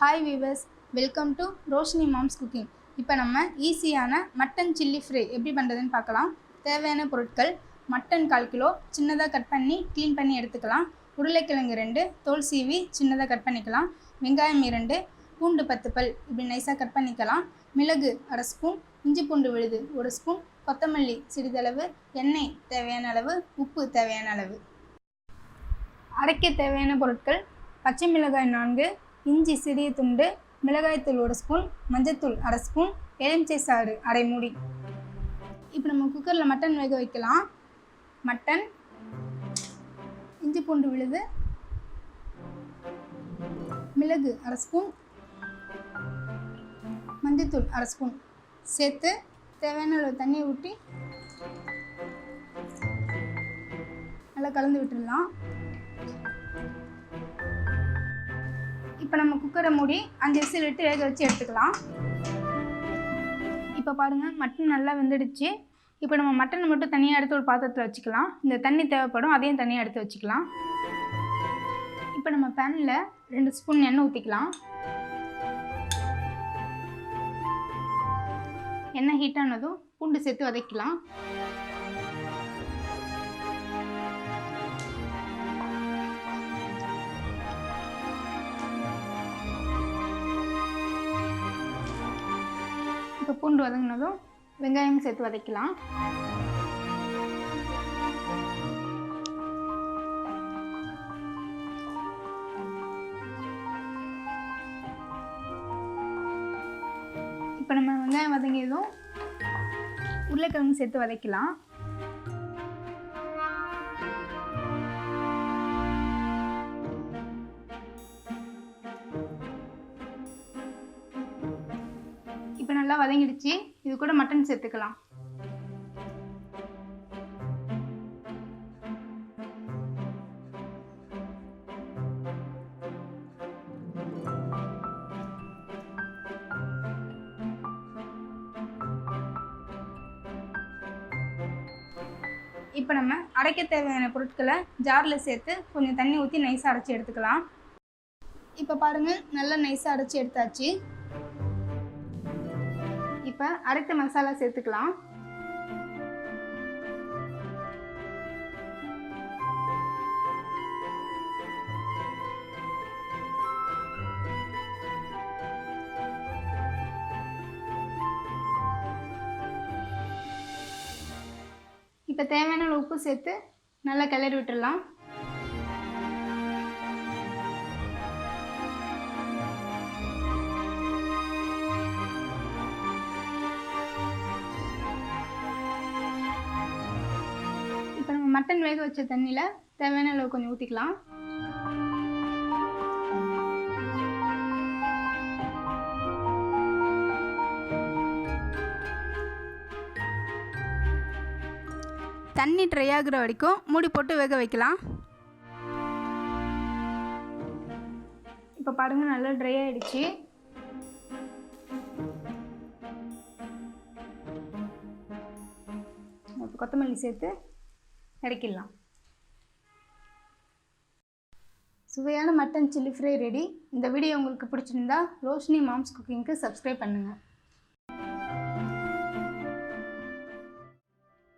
Hi viewers, welcome to Roshini mom's cooking. இப்போ நம்ம ஈஸியான மட்டன் சில்லி ஃப்ரை எப்படி பண்ணுறதுன்னு பார்க்கலாம். தேவையான பொருட்கள்: மட்டன் 1/4 கிலோ சின்னதாக கட் பண்ணி க்ளீன் பண்ணி எடுத்துக்கலாம். உருளைக்கிழங்கு 2 தோல் சீவி சின்னதாக கட் பண்ணிக்கலாம். வெங்காயம் 2, பூண்டு 10 பல் இப்படி நைஸாக கட் பண்ணிக்கலாம். மிளகு 1/2 ஸ்பூன், இஞ்சி பூண்டு விழுது 1 ஸ்பூன், கொத்தமல்லி சிறிதளவு, எண்ணெய் தேவையான அளவு, உப்பு தேவையான அளவு. அரைக்க தேவையான பொருட்கள்: பச்சை மிளகாய் 4, இஞ்சி சிறிய துண்டு, மிளகாய்த்தூள் 1 ஸ்பூன், மஞ்சத்தூள் 1/2 ஸ்பூன், எலுமிச்சை சாறு 1/2 மூடி. இப்போ நம்ம குக்கரில் மட்டன் வேக வைக்கலாம். மட்டன், இஞ்சி பூண்டு விழுது, மிளகு 1/2 ஸ்பூன், மஞ்சத்தூள் 1/2 ஸ்பூன் சேர்த்து தேவையான அளவு தண்ணியை ஊற்றி நல்லா கலந்து விட்டுடலாம். இப்போ நம்ம குக்கரை மூடி 5 விசில் விட்டு வேக வச்சு எடுத்துக்கலாம். இப்போ பாருங்கள், மட்டன் நல்லா வெந்துடுச்சு. இப்போ நம்ம மட்டனை மட்டும் தனியாக எடுத்து ஒரு பாத்திரத்தில் வச்சுக்கலாம். இந்த தண்ணி தேவைப்படும், அதையும் தனியாக எடுத்து வச்சுக்கலாம். இப்போ நம்ம பேனில் 2 ஸ்பூன் எண்ணெய் ஊற்றிக்கலாம். எண்ணெய் ஹீட் ஆனதும் பூண்டு சேர்த்து வதக்கலாம். இப்போ பூண்டு வதங்கினதும் வெங்காயம் சேர்த்து வதக்கலாம். இப்போ நம்ம வெங்காயம் வதங்கியதும் உருளைக்கிழங்கு சேர்த்து வதக்கலாம். இப்போ நல்லா வதங்கிடுச்சு. இது கூட மட்டன் சேர்த்துக்கலாம். இப்போ நம்ம அரைக்க தேவையான பொருட்களை ஜாரில் சேர்த்து கொஞ்சம் தண்ணி ஊற்றி நைஸாக அரைச்சி எடுத்துக்கலாம். இப்போ பாருங்கள், நல்லா நைஸாக அரைச்சி எடுத்தாச்சு. இப்போ அரைத்த மசாலா சேர்த்துக்கலாம். இப்போ தேவையான உப்பு சேர்த்து நல்லா கிளறி விட்டுடலாம். இப்போ நம்ம மட்டன் வேக வச்ச தண்ணியில் தேவையான அளவு கொஞ்சம் ஊற்றிக்கலாம். தண்ணி ட்ரை ஆகுற வரைக்கும் மூடி போட்டு வேக வைக்கலாம். இப்போ பாருங்கள், நல்லா ட்ரை ஆகிடுச்சு. இப்போ கொத்தமல்லி சேர்த்து இறக்கிடலாம். சுவையான மட்டன் சில்லி ஃப்ரை ரெடி. இந்த வீடியோ உங்களுக்கு பிடிச்சிருந்தா ரோஷினி மாம்ஸ் குக்கிங்க்கு சப்ஸ்கிரைப் பண்ணுங்கள்.